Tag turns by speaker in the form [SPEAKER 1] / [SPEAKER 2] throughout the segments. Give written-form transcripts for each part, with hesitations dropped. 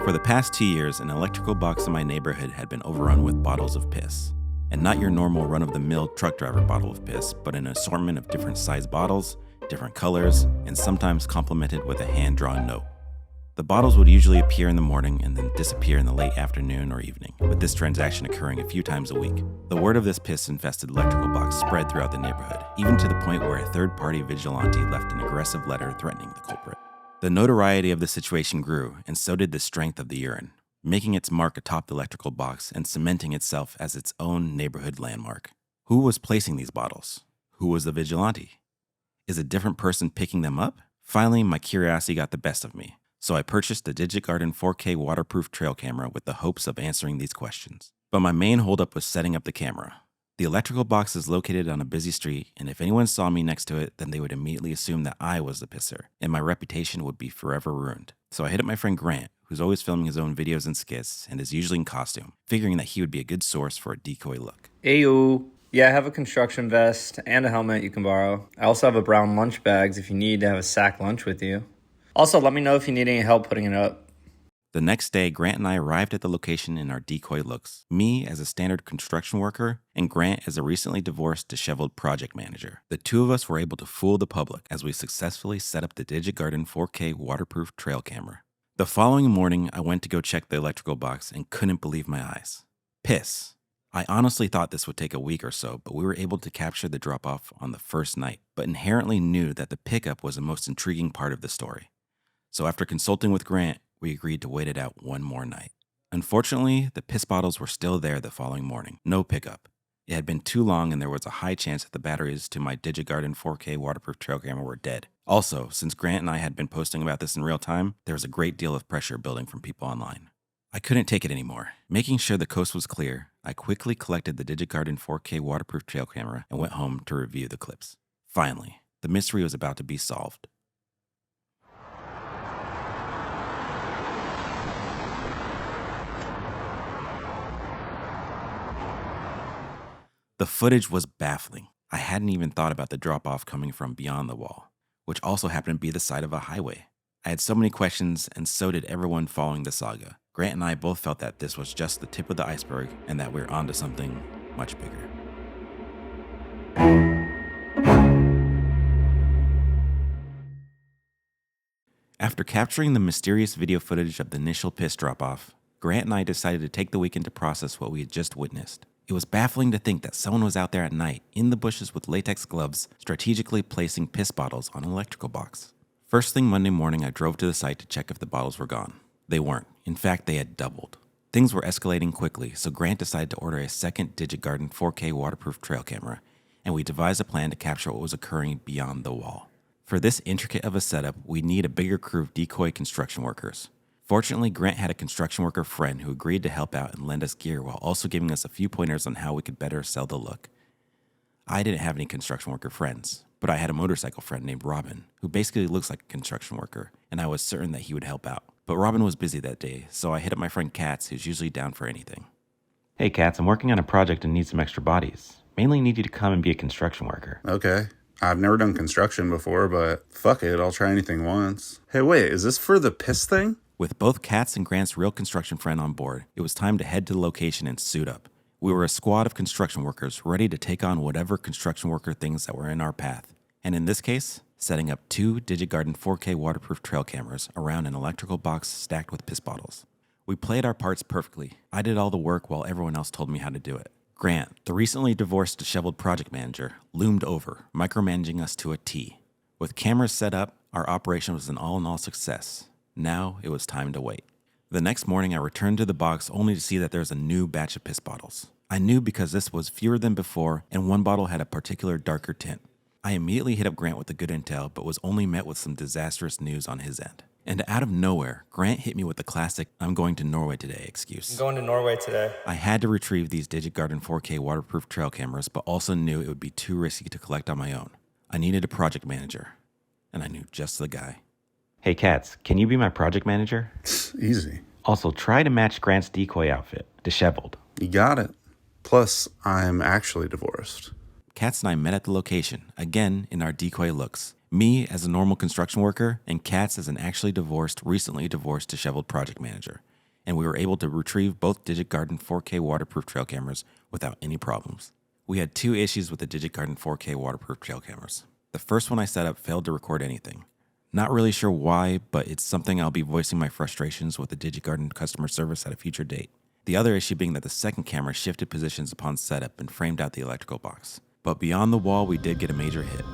[SPEAKER 1] For the past 2 years, an electrical box in my neighborhood had been overrun with bottles of piss. And not your normal run-of-the-mill truck driver bottle of piss, but an assortment of different sized bottles, different colors, and sometimes complemented with a hand-drawn note. The bottles would usually appear in the morning and then disappear in the late afternoon or evening, with this transaction occurring a few times a week. The word of this piss-infested electrical box spread throughout the neighborhood, even to the point where a third-party vigilante left an aggressive letter threatening the culprit. The notoriety of the situation grew, and so did the strength of the urine, making its mark atop the electrical box and cementing itself as its own neighborhood landmark. Who was placing these bottles? Who was the vigilante? Is a different person picking them up? Finally, my curiosity got the best of me, so I purchased the DigiGarden 4K waterproof trail camera with the hopes of answering these questions. But my main holdup was setting up the camera. The electrical box is located on a busy street, and if anyone saw me next to it, then they would immediately assume that I was the pisser, and my reputation would be forever ruined. So I hit up my friend Grant, who's always filming his own videos and skits, and is usually in costume, figuring that he would be a good source for a decoy look.
[SPEAKER 2] Ayo. Yeah, I have a construction vest and a helmet you can borrow. I also have a brown lunch bags if you need to have a sack lunch with you. Also, let me know if you need any help putting it up.
[SPEAKER 1] The next day, Grant and I arrived at the location in our decoy looks. Me as a standard construction worker, and Grant as a recently divorced, disheveled project manager. The two of us were able to fool the public as we successfully set up the DigiGarden 4K waterproof trail camera. The following morning, I went to go check the electrical box and couldn't believe my eyes. Piss. I honestly thought this would take a week or so, but we were able to capture the drop-off on the first night, but inherently knew that the pickup was the most intriguing part of the story. So after consulting with Grant, we agreed to wait it out one more night. Unfortunately, the piss bottles were still there the following morning. No pickup. It had been too long and there was a high chance that the batteries to my DigiGarden 4K waterproof trail camera were dead. Also, since Grant and I had been posting about this in real time, there was a great deal of pressure building from people online. I couldn't take it anymore. Making sure the coast was clear, I quickly collected the DigiGarden 4K waterproof trail camera and went home to review the clips. Finally, the mystery was about to be solved. The footage was baffling. I hadn't even thought about the drop-off coming from beyond the wall, which also happened to be the side of a highway. I had so many questions, and so did everyone following the saga. Grant and I both felt that this was just the tip of the iceberg and that we're onto something much bigger. After capturing the mysterious video footage of the initial piss drop-off, Grant and I decided to take the weekend to process what we had just witnessed. It was baffling to think that someone was out there at night, in the bushes with latex gloves, strategically placing piss bottles on an electrical box. First thing Monday morning, I drove to the site to check if the bottles were gone. They weren't. In fact, they had doubled. Things were escalating quickly, so Grant decided to order a second DigiGarden 4K waterproof trail camera, and we devised a plan to capture what was occurring beyond the wall. For this intricate of a setup, we need a bigger crew of decoy construction workers. Fortunately, Grant had a construction worker friend who agreed to help out and lend us gear while also giving us a few pointers on how we could better sell the look. I didn't have any construction worker friends, but I had a motorcycle friend named Robin, who basically looks like a construction worker, and I was certain that he would help out. But Robin was busy that day, so I hit up my friend Katz, who's usually down for anything. Hey Katz, I'm working on a project and need some extra bodies. Mainly need you to come and be a construction worker.
[SPEAKER 3] Okay. I've never done construction before, but fuck it, I'll try anything once. Hey, wait, is this for the piss thing?
[SPEAKER 1] With both Katz and Grant's real construction friend on board, it was time to head to the location and suit up. We were a squad of construction workers ready to take on whatever construction worker things that were in our path. And in this case, setting up 2 DigiGarden 4K waterproof trail cameras around an electrical box stacked with piss bottles. We played our parts perfectly. I did all the work while everyone else told me how to do it. Grant, the recently divorced, disheveled project manager, loomed over, micromanaging us to a T. With cameras set up, our operation was an all-in-all success. Now it was time to wait. The next morning, I returned to the box only to see that there was a new batch of piss bottles. I knew because this was fewer than before, and one bottle had a particular darker tint. I immediately hit up Grant with the good intel, but was only met with some disastrous news on his end. And out of nowhere, Grant hit me with the classic, "I'm going to Norway today" excuse.
[SPEAKER 2] I'm going to Norway today.
[SPEAKER 1] I had to retrieve these DigiGarden 4K waterproof trail cameras, but also knew it would be too risky to collect on my own. I needed a project manager, and I knew just the guy. Hey Katz, can you be my project manager?
[SPEAKER 3] Easy.
[SPEAKER 1] Also, try to match Grant's decoy outfit, disheveled.
[SPEAKER 3] You got it. Plus, I'm actually divorced.
[SPEAKER 1] Katz and I met at the location, again in our decoy looks. Me as a normal construction worker, and Katz as an actually divorced, recently divorced, disheveled project manager. and we were able to retrieve both Digit Garden 4K waterproof trail cameras without any problems. We had 2 issues with the Digit Garden 4K waterproof trail cameras. The first one I set up failed to record anything. Not really sure why, but it's something I'll be voicing my frustrations with the Digit Garden customer service at a future date. The other issue being that the second camera shifted positions upon setup and framed out the electrical box. But beyond the wall, we did get a major hit.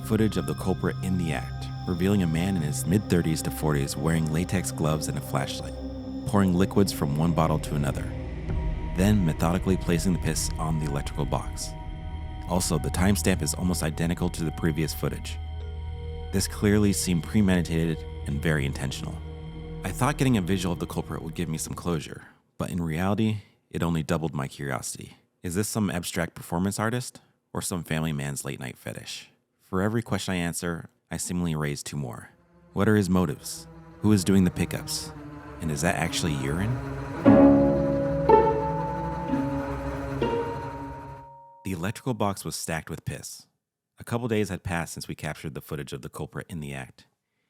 [SPEAKER 1] Footage of the culprit in the act, revealing a man in his mid-30s to 40s wearing latex gloves and a flashlight, pouring liquids from one bottle to another, then methodically placing the piss on the electrical box. Also, the timestamp is almost identical to the previous footage. This clearly seemed premeditated and very intentional. I thought getting a visual of the culprit would give me some closure, but in reality, it only doubled my curiosity. Is this some abstract performance artist, or some family man's late night fetish? For every question I answer, I seemingly raise 2 more. What are his motives? Who is doing the pickups? And is that actually urine? The electrical box was stacked with piss. A couple days had passed since we captured the footage of the culprit in the act,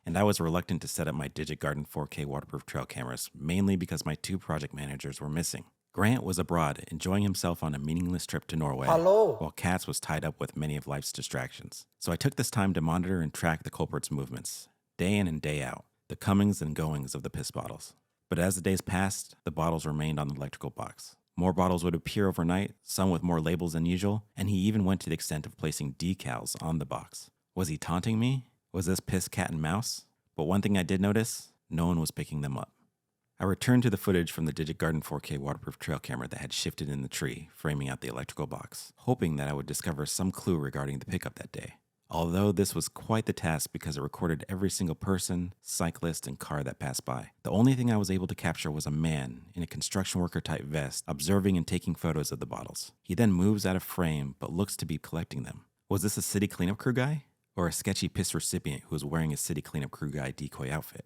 [SPEAKER 1] and I was reluctant to set up my Digit Garden 4K waterproof trail cameras, mainly because my 2 project managers were missing. Grant was abroad, enjoying himself on a meaningless trip to Norway, while Katz was tied up with many of life's distractions. So I took this time to monitor and track the culprit's movements, day in and day out, the comings and goings of the piss bottles. But as the days passed, the bottles remained on the electrical box. More bottles would appear overnight, some with more labels than usual, and he even went to the extent of placing decals on the box. Was he taunting me? Was this piss cat and mouse? But one thing I did notice, no one was picking them up. I returned to the footage from the Digit Garden 4K waterproof trail camera that had shifted in the tree, framing out the electrical box, hoping that I would discover some clue regarding the pickup that day. Although this was quite the task because it recorded every single person, cyclist, and car that passed by. The only thing I was able to capture was a man in a construction worker type vest observing and taking photos of the bottles. He then moves out of frame but looks to be collecting them. Was this a city cleanup crew guy? Or a sketchy piss recipient who was wearing a city cleanup crew guy decoy outfit?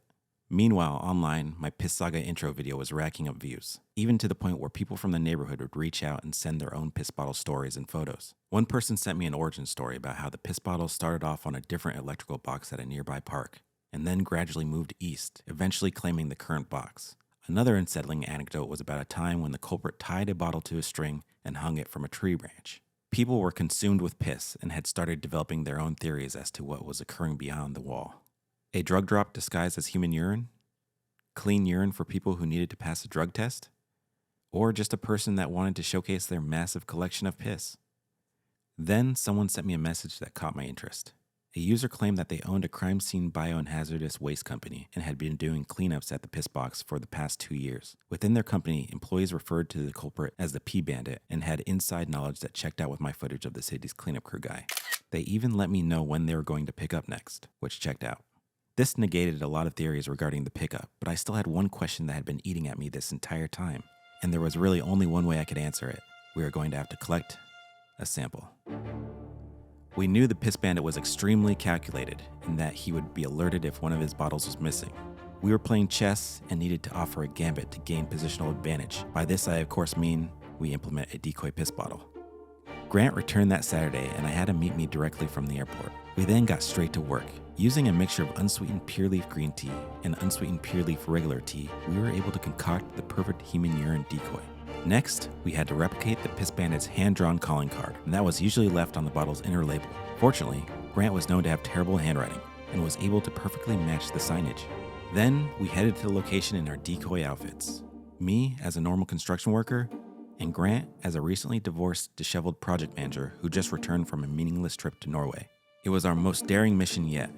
[SPEAKER 1] Meanwhile, online, my Piss Saga intro video was racking up views, even to the point where people from the neighborhood would reach out and send their own piss bottle stories and photos. One person sent me an origin story about how the piss bottle started off on a different electrical box at a nearby park, and then gradually moved east, eventually claiming the current box. Another unsettling anecdote was about a time when the culprit tied a bottle to a string and hung it from a tree branch. People were consumed with piss and had started developing their own theories as to what was occurring beyond the wall. A drug drop disguised as human urine? Clean urine for people who needed to pass a drug test? Or just a person that wanted to showcase their massive collection of piss? Then someone sent me a message that caught my interest. A user claimed that they owned a crime scene bio and hazardous waste company and had been doing cleanups at the piss box for the past 2 years. Within their company, employees referred to the culprit as the P Bandit and had inside knowledge that checked out with my footage of the city's cleanup crew guy. They even let me know when they were going to pick up next, which checked out. This negated a lot of theories regarding the pickup, but I still had one question that had been eating at me this entire time, and there was really only one way I could answer it. We were going to have to collect a sample. We knew the Piss Bandit was extremely calculated and that he would be alerted if one of his bottles was missing. We were playing chess and needed to offer a gambit to gain positional advantage. By this I of course mean we implement a decoy piss bottle. Grant returned that Saturday and I had him meet me directly from the airport. We then got straight to work. Using a mixture of unsweetened pure leaf green tea and unsweetened pure leaf regular tea, we were able to concoct the perfect human urine decoy. Next, we had to replicate the Piss Bandit's hand-drawn calling card, and that was usually left on the bottle's inner label. Fortunately, Grant was known to have terrible handwriting and was able to perfectly match the signage. Then, we headed to the location in our decoy outfits. Me as a normal construction worker, and Grant as a recently divorced, disheveled project manager who just returned from a meaningless trip to Norway. It was our most daring mission yet.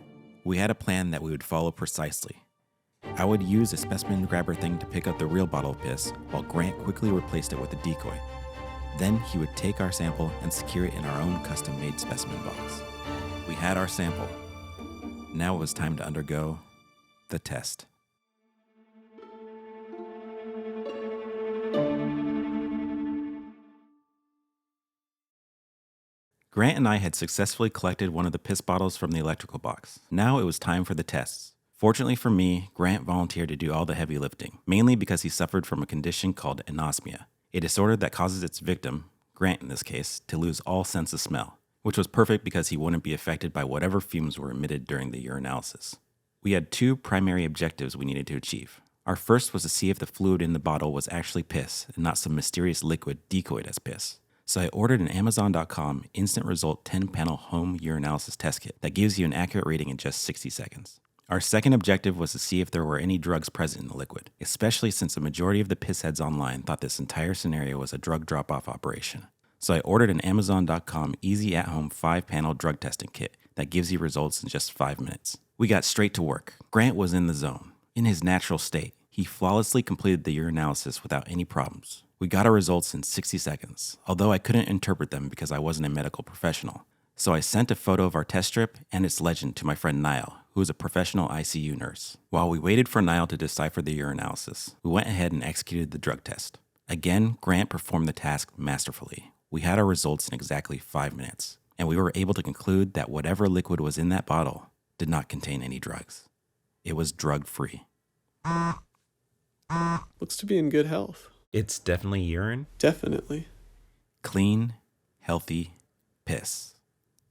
[SPEAKER 1] We had a plan that we would follow precisely. I would use a specimen grabber thing to pick up the real bottle of piss, while Grant quickly replaced it with a decoy. Then he would take our sample and secure it in our own custom-made specimen box. We had our sample. Now it was time to undergo the test. Grant and I had successfully collected one of the piss bottles from the electrical box. Now it was time for the tests. Fortunately for me, Grant volunteered to do all the heavy lifting, mainly because he suffered from a condition called anosmia, a disorder that causes its victim, Grant in this case, to lose all sense of smell, which was perfect because he wouldn't be affected by whatever fumes were emitted during the urinalysis. We had 2 primary objectives we needed to achieve. Our first was to see if the fluid in the bottle was actually piss and not some mysterious liquid decoyed as piss. So I ordered an Amazon.com instant result 10-panel home urinalysis test kit that gives you an accurate reading in just 60 seconds. Our second objective was to see if there were any drugs present in the liquid, especially since the majority of the pissheads online thought this entire scenario was a drug drop-off operation. So I ordered an Amazon.com easy at-home 5-panel drug testing kit that gives you results in just 5 minutes. We got straight to work. Grant was in the zone. In his natural state, he flawlessly completed the urinalysis without any problems. We got our results in 60 seconds, although I couldn't interpret them because I wasn't a medical professional. So I sent a photo of our test strip and its legend to my friend Niall, who is a professional ICU nurse. While we waited for Niall to decipher the urinalysis, we went ahead and executed the drug test. Again, Grant performed the task masterfully. We had our results in exactly 5 minutes, and we were able to conclude that whatever liquid was in that bottle did not contain any drugs. It was drug-free.
[SPEAKER 4] Looks to be in good health.
[SPEAKER 1] It's definitely urine.
[SPEAKER 4] Definitely.
[SPEAKER 1] Clean, healthy piss.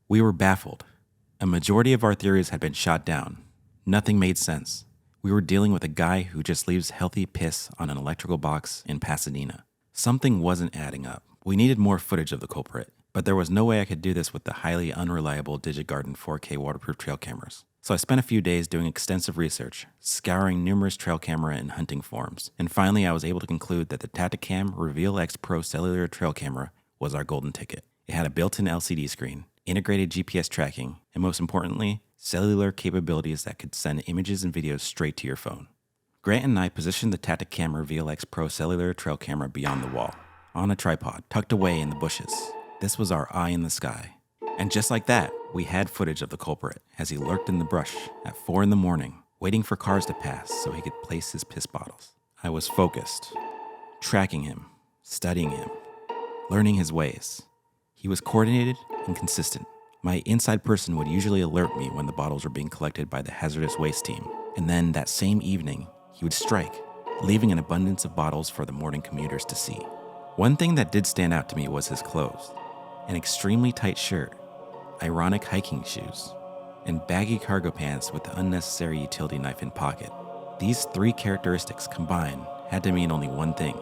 [SPEAKER 1] We were baffled. A majority of our theories had been shot down. Nothing made sense. We were dealing with a guy who just leaves healthy piss on an electrical box in Pasadena. Something wasn't adding up. We needed more footage of the culprit, but there was no way I could do this with the highly unreliable DigiGarden 4K waterproof trail cameras. So I spent a few days doing extensive research, scouring numerous trail camera and hunting forums, and finally I was able to conclude that the Tacticam Reveal X Pro Cellular trail camera was our golden ticket. It had a built-in LCD screen, integrated GPS tracking, and most importantly, cellular capabilities that could send images and videos straight to your phone. Grant and I positioned the Tacticam Reveal X Pro Cellular trail camera beyond the wall, on a tripod, tucked away in the bushes. This was our eye in the sky. And just like that, we had footage of the culprit as he lurked in the brush at 4 a.m, waiting for cars to pass so he could place his piss bottles. I was focused, tracking him, studying him, learning his ways. He was coordinated and consistent. My inside person would usually alert me when the bottles were being collected by the hazardous waste team, and then that same evening, he would strike, leaving an abundance of bottles for the morning commuters to see. One thing that did stand out to me was his clothes. An extremely tight shirt, ironic hiking shoes, and baggy cargo pants with the unnecessary utility knife in pocket. These 3 characteristics combined had to mean only one thing.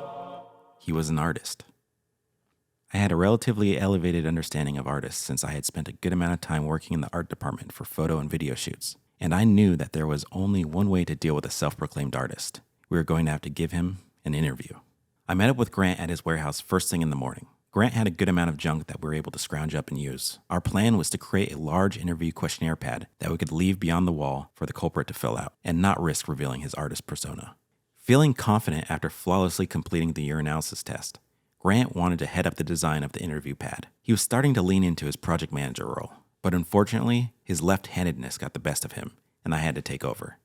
[SPEAKER 1] He was an artist. I had a relatively elevated understanding of artists since I had spent a good amount of time working in the art department for photo and video shoots, and I knew that there was only one way to deal with a self-proclaimed artist. We were going to have to give him an interview. I met up with Grant at his warehouse first thing in the morning. Grant had a good amount of junk that we were able to scrounge up and use. Our plan was to create a large interview questionnaire pad that we could leave beyond the wall for the culprit to fill out and not risk revealing his artist persona. Feeling confident after flawlessly completing the urinalysis test, Grant wanted to head up the design of the interview pad. He was starting to lean into his project manager role, but unfortunately, his left-handedness got the best of him, and I had to take over.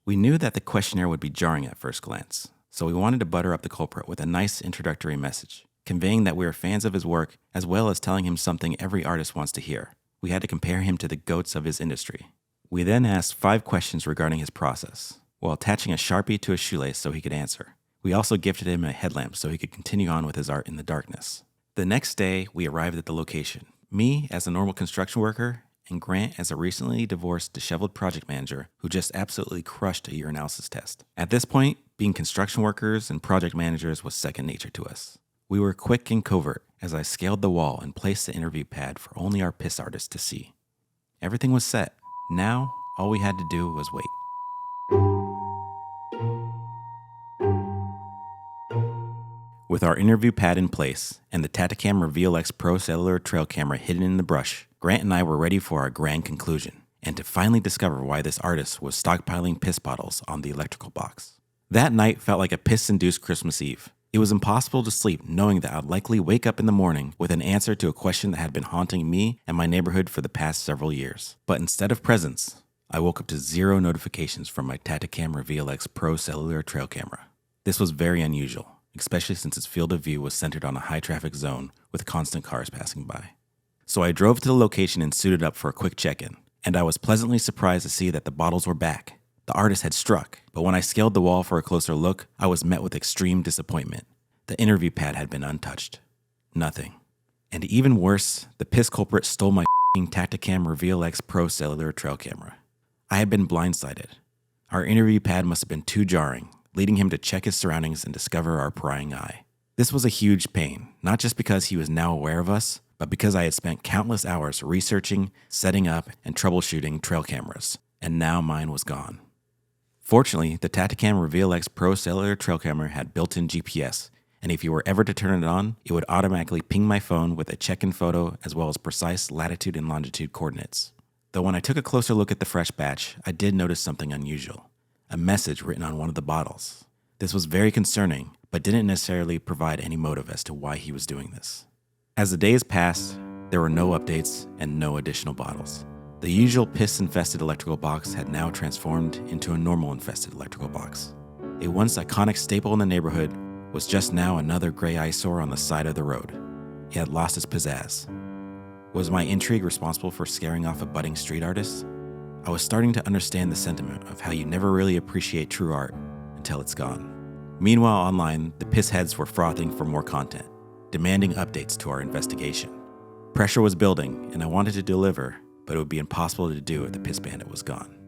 [SPEAKER 1] We knew that the questionnaire would be jarring at first glance, so we wanted to butter up the culprit with a nice introductory message, conveying that we are fans of his work, as well as telling him something every artist wants to hear. We had to compare him to the goats of his industry. We then asked 5 questions regarding his process, while attaching a Sharpie to his shoelace so he could answer. We also gifted him a headlamp so he could continue on with his art in the darkness. The next day, we arrived at the location. Me as a normal construction worker, and Grant as a recently divorced, disheveled project manager who just absolutely crushed a urinalysis test. At this point, being construction workers and project managers was second nature to us. We were quick and covert as I scaled the wall and placed the interview pad for only our piss artist to see. Everything was set. Now, all we had to do was wait. With our interview pad in place and the Tacticam Reveal X Pro Cellular trail camera hidden in the brush, Grant and I were ready for our grand conclusion and to finally discover why this artist was stockpiling piss bottles on the electrical box. That night felt like a piss-induced Christmas Eve. It was impossible to sleep knowing that I'd likely wake up in the morning with an answer to a question that had been haunting me and my neighborhood for the past several years. But instead of presents, I woke up to 0 notifications from my Tacticam Reveal X Pro Cellular trail camera. This was very unusual, especially since its field of view was centered on a high-traffic zone with constant cars passing by. So I drove to the location and suited up for a quick check-in, and I was pleasantly surprised to see that the bottles were back. The artist had struck, but when I scaled the wall for a closer look, I was met with extreme disappointment. The interview pad had been untouched. Nothing. And even worse, the piss culprit stole my Tacticam Reveal X Pro Cellular trail camera. I had been blindsided. Our interview pad must have been too jarring. leading him to check his surroundings and discover our prying eye. This was a huge pain, not just because he was now aware of us, but because I had spent countless hours researching, setting up, and troubleshooting trail cameras, and now mine was gone. Fortunately, the Tacticam Reveal X Pro Cellular trail camera had built-in GPS, and if you were ever to turn it on, it would automatically ping my phone with a check-in photo as well as precise latitude and longitude coordinates. Though when I took a closer look at the fresh batch, I did notice something unusual. A message written on one of the bottles. This was very concerning, but didn't necessarily provide any motive as to why he was doing this. As the days passed, there were no updates and no additional bottles. The usual piss-infested electrical box had now transformed into a normal-infested electrical box. A once iconic staple in the neighborhood was just now another gray eyesore on the side of the road. It had lost its pizzazz. Was my intrigue responsible for scaring off a budding street artist? I was starting to understand the sentiment of how you never really appreciate true art until it's gone. Meanwhile, online, the pissheads were frothing for more content, demanding updates to our investigation. Pressure was building, and I wanted to deliver, but it would be impossible to do if the piss bandit was gone.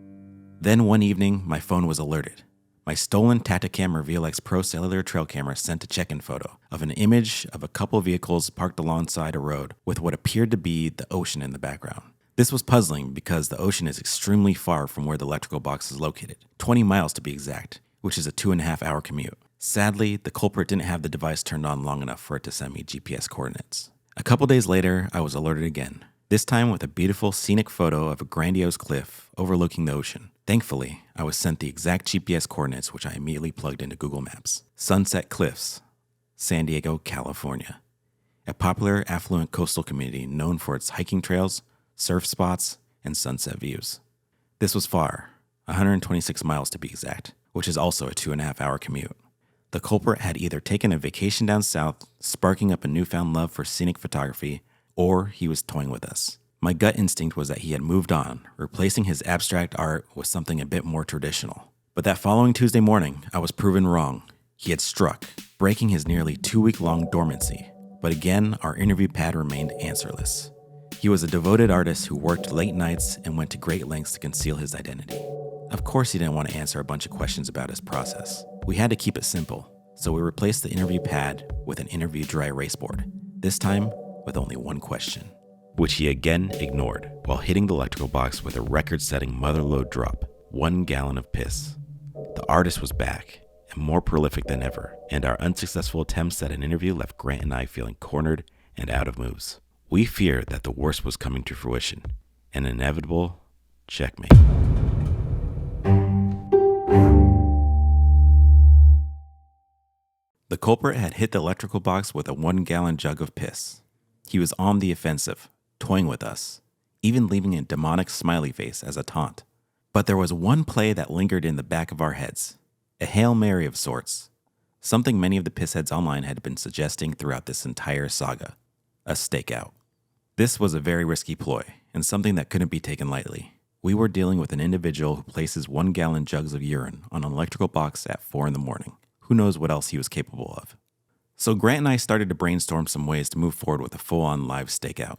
[SPEAKER 1] Then one evening, my phone was alerted. My stolen Tacticam Reveal X Pro Cellular trail camera sent a check-in photo of an image of a couple vehicles parked alongside a road with what appeared to be the ocean in the background. This was puzzling because the ocean is extremely far from where the electrical box is located, 20 miles to be exact, which is a 2.5-hour commute. Sadly, the culprit didn't have the device turned on long enough for it to send me GPS coordinates. A couple days later, I was alerted again, this time with a beautiful scenic photo of a grandiose cliff overlooking the ocean. Thankfully, I was sent the exact GPS coordinates, which I immediately plugged into Google Maps. Sunset Cliffs, San Diego, California. A popular, affluent coastal community known for its hiking trails, surf spots, and sunset views. This was far, 126 miles to be exact, which is also a 2.5-hour commute. The culprit had either taken a vacation down south, sparking up a newfound love for scenic photography, or he was toying with us. My gut instinct was that he had moved on, replacing his abstract art with something a bit more traditional. But that following Tuesday morning, I was proven wrong. He had struck, breaking his nearly 2-week-long dormancy. But again, our interview pad remained answerless. He was a devoted artist who worked late nights and went to great lengths to conceal his identity. Of course, he didn't want to answer a bunch of questions about his process. We had to keep it simple, so we replaced the interview pad with an interview dry erase board, this time with only one question, which he again ignored while hitting the electrical box with a record-setting motherlode drop, 1 gallon of piss. The artist was back, and more prolific than ever, and our unsuccessful attempts at an interview left Grant and I feeling cornered and out of moves. We feared that the worst was coming to fruition, an inevitable checkmate. The culprit had hit the electrical box with a 1-gallon jug of piss. He was on the offensive, toying with us, even leaving a demonic smiley face as a taunt. But there was one play that lingered in the back of our heads, a Hail Mary of sorts, something many of the pissheads online had been suggesting throughout this entire saga, a stakeout. This was a very risky ploy, and something that couldn't be taken lightly. We were dealing with an individual who places 1-gallon jugs of urine on an electrical box at 4 in the morning. Who knows what else he was capable of? So Grant and I started to brainstorm some ways to move forward with a full-on live stakeout.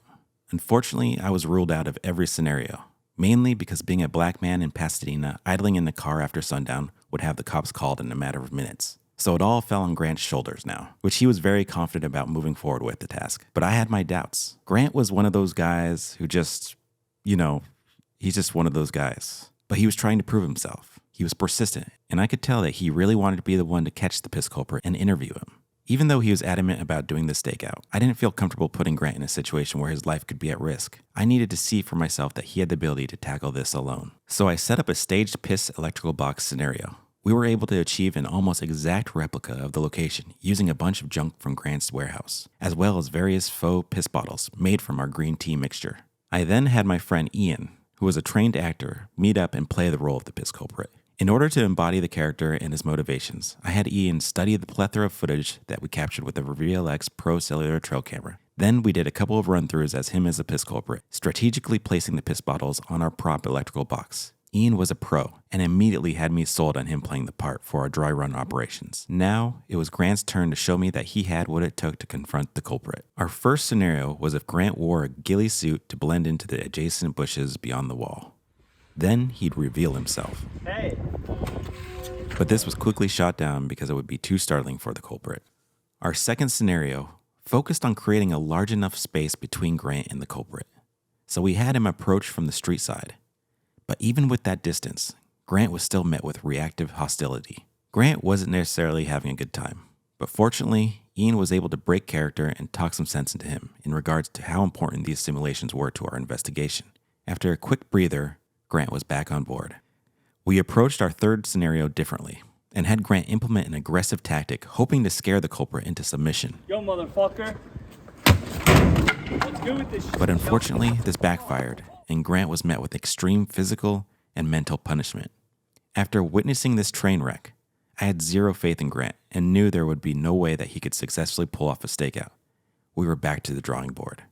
[SPEAKER 1] Unfortunately, I was ruled out of every scenario, mainly because being a black man in Pasadena idling in the car after sundown would have the cops called in a matter of minutes. So it all fell on Grant's shoulders now, which he was very confident about moving forward with the task. But I had my doubts. Grant was one of those guys who just, he's just one of those guys. But he was trying to prove himself. He was persistent, and I could tell that he really wanted to be the one to catch the piss culprit and interview him. Even though he was adamant about doing the stakeout, I didn't feel comfortable putting Grant in a situation where his life could be at risk. I needed to see for myself that he had the ability to tackle this alone. So I set up a staged piss electrical box scenario. We were able to achieve an almost exact replica of the location using a bunch of junk from Grant's warehouse, as well as various faux piss bottles made from our green tea mixture. I then had my friend Ian, who was a trained actor, meet up and play the role of the piss culprit. In order to embody the character and his motivations, I had Ian study the plethora of footage that we captured with the Reveal X Pro Cellular trail camera. Then we did a couple of run-throughs as him as a piss culprit, strategically placing the piss bottles on our prop electrical box. Ian was a pro and immediately had me sold on him playing the part for our dry run operations. Now, it was Grant's turn to show me that he had what it took to confront the culprit. Our first scenario was if Grant wore a ghillie suit to blend into the adjacent bushes beyond the wall. Then he'd reveal himself.
[SPEAKER 2] Hey!
[SPEAKER 1] But this was quickly shot down because it would be too startling for the culprit. Our second scenario focused on creating a large enough space between Grant and the culprit. So we had him approach from the street side. But even with that distance, Grant was still met with reactive hostility. Grant wasn't necessarily having a good time, but fortunately, Ian was able to break character and talk some sense into him in regards to how important these simulations were to our investigation. After a quick breather, Grant was back on board. We approached our third scenario differently and had Grant implement an aggressive tactic, hoping to scare the culprit into submission.
[SPEAKER 5] Yo, motherfucker. Let's go with this shit.
[SPEAKER 1] But unfortunately, this backfired, and Grant was met with extreme physical and mental punishment. After witnessing this train wreck, I had zero faith in Grant and knew there would be no way that he could successfully pull off a stakeout. We were back to the drawing board.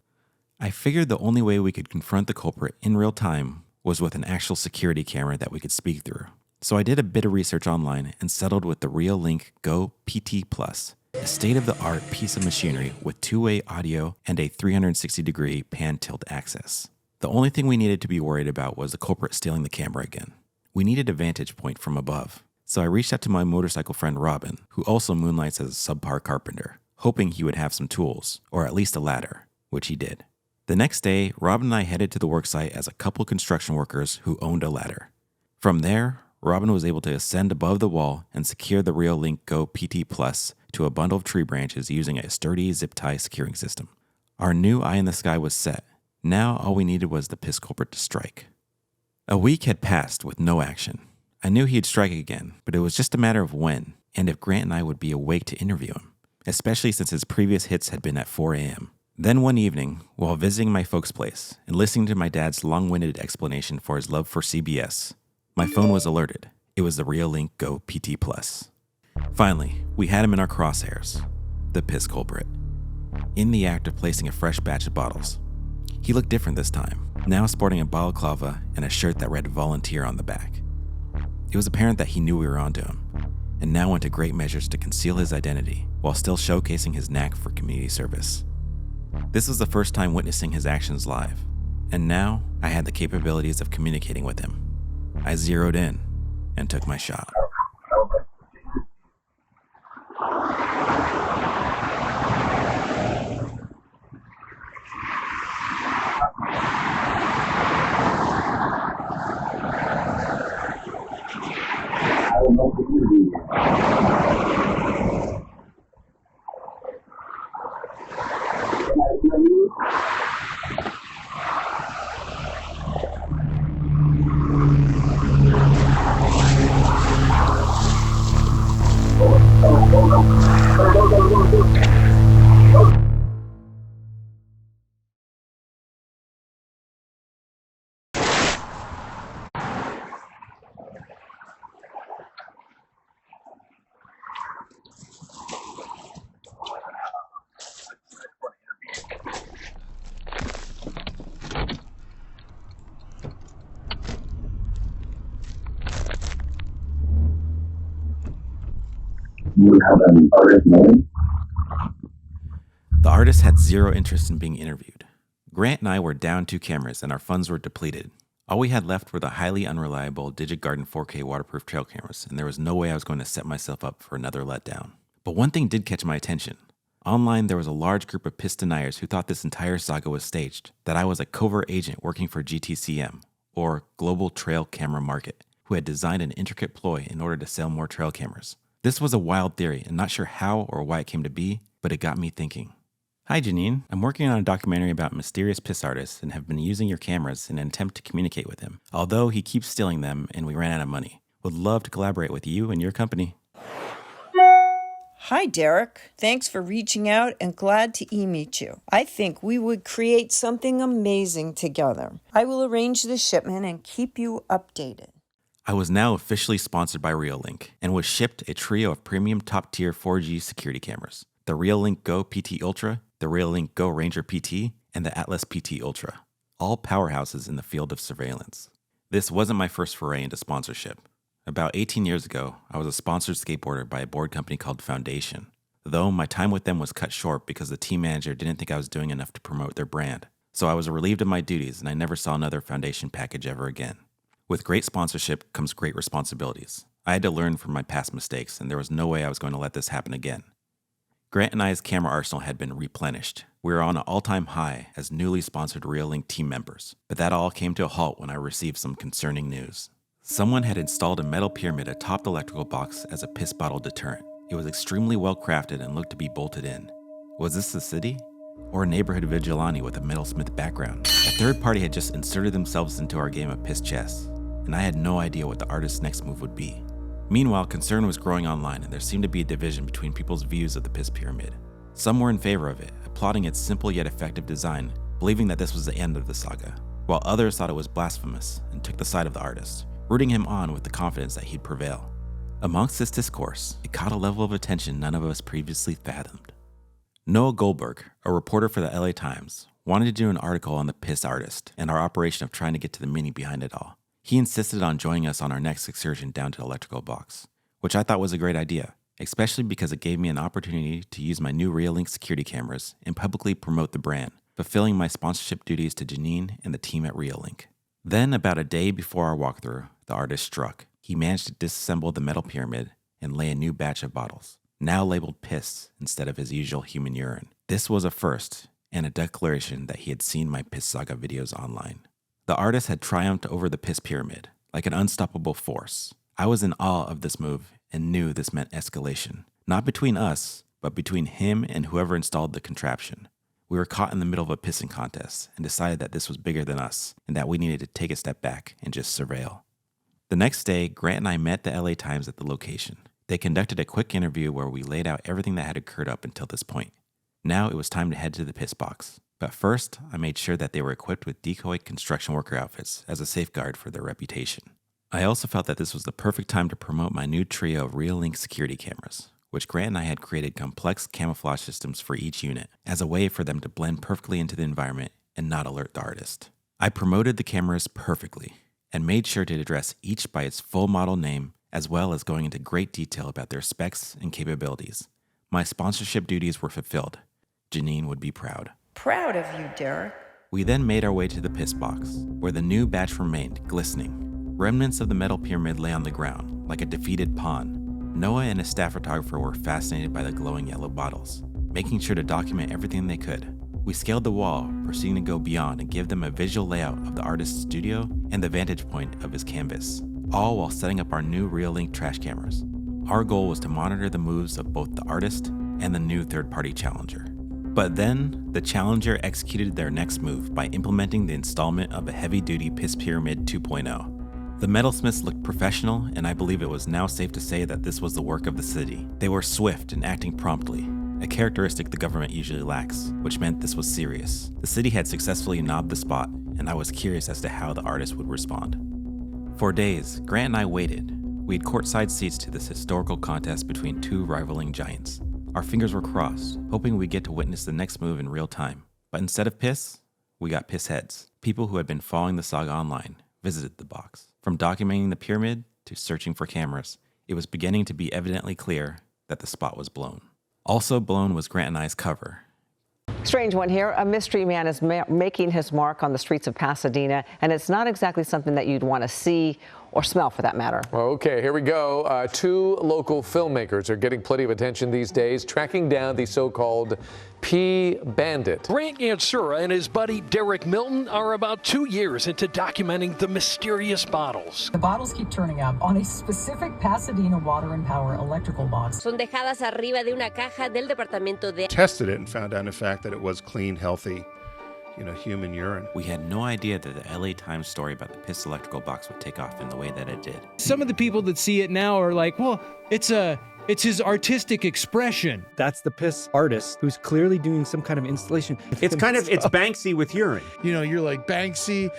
[SPEAKER 1] I figured the only way we could confront the culprit in real time was with an actual security camera that we could speak through. So I did a bit of research online and settled with the Reolink Go PT Plus, a state-of-the-art piece of machinery with two-way audio and a 360-degree pan-tilt access. The only thing we needed to be worried about was the culprit stealing the camera again. We needed a vantage point from above. So I reached out to my motorcycle friend Robin, who also moonlights as a subpar carpenter, hoping he would have some tools, or at least a ladder, which he did. The next day, Robin and I headed to the worksite as a couple construction workers who owned a ladder. From there, Robin was able to ascend above the wall and secure the Reolink Go PT Plus to a bundle of tree branches using a sturdy zip tie securing system. Our new eye in the sky was set. Now all we needed was the piss culprit to strike. A week had passed with no action. I knew he'd strike again, but it was just a matter of when, and if Grant and I would be awake to interview him, especially since his previous hits had been at 4 a.m. Then one evening, while visiting my folks' place and listening to my dad's long-winded explanation for his love for CBS, my phone was alerted. It was the Reolink Go PT Plus. Finally, we had him in our crosshairs, the piss culprit, in the act of placing a fresh batch of bottles. He looked different this time, now sporting a balaclava and a shirt that read volunteer on the back. It was apparent that he knew we were onto him, and now went to great measures to conceal his identity while still showcasing his knack for community service. This was the first time witnessing his actions live, and now I had the capabilities of communicating with him. I zeroed in and took my shot.
[SPEAKER 6] You have an artist name?
[SPEAKER 1] The artist had zero interest in being interviewed. Grant and I were down 2 cameras and our funds were depleted. All we had left were the highly unreliable DigiGarden 4K waterproof trail cameras, and there was no way I was going to set myself up for another letdown. But one thing did catch my attention. Online, there was a large group of piss deniers who thought this entire saga was staged, that I was a covert agent working for GTCM, or Global Trail Camera Market, who had designed an intricate ploy in order to sell more trail cameras. This was a wild theory, and not sure how or why it came to be, but it got me thinking. Hi Janine, I'm working on a documentary about mysterious piss artists and have been using your cameras in an attempt to communicate with him, although he keeps stealing them and we ran out of money. Would love to collaborate with you and your company.
[SPEAKER 7] Hi, Derek. Thanks for reaching out and glad to meet you. I think we would create something amazing together. I will arrange the shipment and keep you updated.
[SPEAKER 1] I was now officially sponsored by Reolink and was shipped a trio of premium top-tier 4G security cameras. The Reolink Go PT Ultra, the Reolink Go Ranger PT, and the Atlas PT Ultra. All powerhouses in the field of surveillance. This wasn't my first foray into sponsorship. About 18 years ago, I was a sponsored skateboarder by a board company called Foundation, though my time with them was cut short because the team manager didn't think I was doing enough to promote their brand. So I was relieved of my duties and I never saw another Foundation package ever again. With great sponsorship comes great responsibilities. I had to learn from my past mistakes, and there was no way I was going to let this happen again. Grant and I's camera arsenal had been replenished. We were on an all-time high as newly sponsored Reolink team members, but that all came to a halt when I received some concerning news. Someone had installed a metal pyramid atop the electrical box as a piss bottle deterrent. It was extremely well crafted and looked to be bolted in. Was this the city? Or a neighborhood vigilante with a metalsmith background? A third party had just inserted themselves into our game of piss chess, and I had no idea what the artist's next move would be. Meanwhile, concern was growing online, and there seemed to be a division between people's views of the piss pyramid. Some were in favor of it, applauding its simple yet effective design, believing that this was the end of the saga, while others thought it was blasphemous and took the side of the artist, rooting him on with the confidence that he'd prevail. Amongst this discourse, it caught a level of attention none of us previously fathomed. Noah Goldberg, a reporter for the LA Times, wanted to do an article on the piss artist and our operation of trying to get to the meaning behind it all. He insisted on joining us on our next excursion down to the electrical box, which I thought was a great idea, especially because it gave me an opportunity to use my new Reolink security cameras and publicly promote the brand, fulfilling my sponsorship duties to Janine and the team at Reolink. Then, about a day before our walkthrough, the artist struck. He managed to disassemble the metal pyramid and lay a new batch of bottles, now labeled piss instead of his usual human urine. This was a first, and a declaration that he had seen my Piss Saga videos online. The artist had triumphed over the piss pyramid, like an unstoppable force. I was in awe of this move and knew this meant escalation, not between us, but between him and whoever installed the contraption. We were caught in the middle of a pissing contest and decided that this was bigger than us and that we needed to take a step back and just surveil. The next day, Grant and I met the LA Times at the location. They conducted a quick interview where we laid out everything that had occurred up until this point. Now it was time to head to the piss box. But first, I made sure that they were equipped with decoy construction worker outfits as a safeguard for their reputation. I also felt that this was the perfect time to promote my new trio of Reolink security cameras, which Grant and I had created complex camouflage systems for each unit as a way for them to blend perfectly into the environment and not alert the artist. I promoted the cameras perfectly and made sure to address each by its full model name, as well as going into great detail about their specs and capabilities. My sponsorship duties were fulfilled. Janine would be proud.
[SPEAKER 7] Proud of you, Derek.
[SPEAKER 1] We then made our way to the piss box, where the new batch remained, glistening. Remnants of the metal pyramid lay on the ground, like a defeated pawn. Noah and his staff photographer were fascinated by the glowing yellow bottles, making sure to document everything they could. We scaled the wall, proceeding to go beyond and give them a visual layout of the artist's studio and the vantage point of his canvas, all while setting up our new Reolink trash cameras. Our goal was to monitor the moves of both the artist and the new third-party challenger. But then, the challenger executed their next move by implementing the installment of a heavy-duty piss pyramid 2.0. The metalsmiths looked professional, and I believe it was now safe to say that this was the work of the city. They were swift and acting promptly, a characteristic the government usually lacks, which meant this was serious. The city had successfully knobbed the spot, and I was curious as to how the artist would respond. For days, Grant and I waited. We had courtside seats to this historical contest between two rivaling giants. Our fingers were crossed, hoping we'd get to witness the next move in real time. But instead of piss, we got piss heads. People who had been following the saga online visited the box. From documenting the pyramid to searching for cameras, it was beginning to be evidently clear that the spot was blown. Also blown was Grant and I's cover.
[SPEAKER 5] Strange one here. A mystery man is making his mark on the streets of Pasadena, and it's not exactly something that you'd want to see or smell, for that matter.
[SPEAKER 8] Okay, here we go. Two local filmmakers are getting plenty of attention these days, tracking down the so-called bandit.
[SPEAKER 9] Grant Yansura and his buddy Derek Milton are about 2 years into documenting the mysterious bottles.
[SPEAKER 10] The bottles keep turning up on a specific Pasadena Water and Power electrical box.
[SPEAKER 11] Son dejadas arriba de una caja del departamento de...
[SPEAKER 12] Tested it and found out, in fact, that it was clean, healthy, human urine.
[SPEAKER 1] We had no idea that the LA Times story about the piss electrical box would take off in the way that it did.
[SPEAKER 13] Some of the people that see it now are like, well, it's his artistic expression.
[SPEAKER 14] That's the piss artist who's clearly doing some kind of installation.
[SPEAKER 15] It's Banksy with urine.
[SPEAKER 16] You're like Banksy,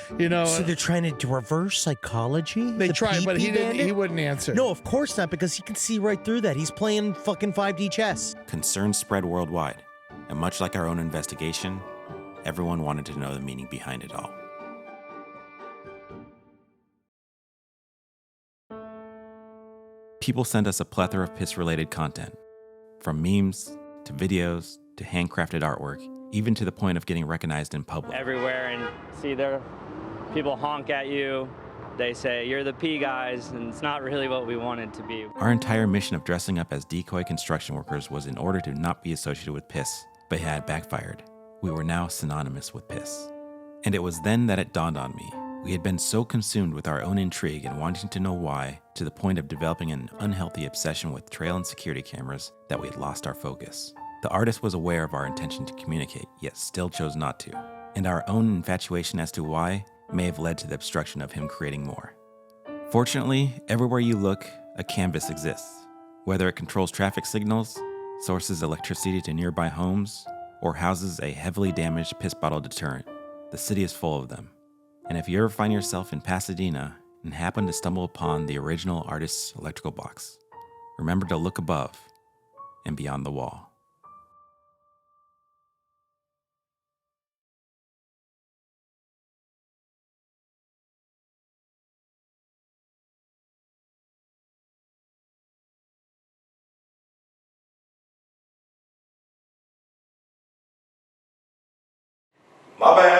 [SPEAKER 17] So they're trying to reverse psychology?
[SPEAKER 16] They tried, but he wouldn't answer.
[SPEAKER 17] No, of course not, because he can see right through that. He's playing fucking 5D chess.
[SPEAKER 1] Concern spread worldwide, and much like our own investigation, everyone wanted to know the meaning behind it all. People sent us a plethora of piss-related content, from memes, to videos, to handcrafted artwork, even to the point of getting recognized in public.
[SPEAKER 2] Everywhere, and see there, people honk at you,
[SPEAKER 18] they say, you're the P guys, and it's not really what we wanted to be.
[SPEAKER 1] Our entire mission of dressing up as decoy construction workers was in order to not be associated with piss, but it had backfired. We were now synonymous with piss. And it was then that it dawned on me. We had been so consumed with our own intrigue and wanting to know why, to the point of developing an unhealthy obsession with trail and security cameras, that we had lost our focus. The artist was aware of our intention to communicate, yet still chose not to. And our own infatuation as to why may have led to the obstruction of him creating more. Fortunately, everywhere you look, a canvas exists. Whether it controls traffic signals, sources electricity to nearby homes, or houses a heavily damaged piss bottle deterrent, the city is full of them. And if you ever find yourself in Pasadena and happen to stumble upon the original artist's electrical box, remember to look above and beyond the wall.
[SPEAKER 3] My bad.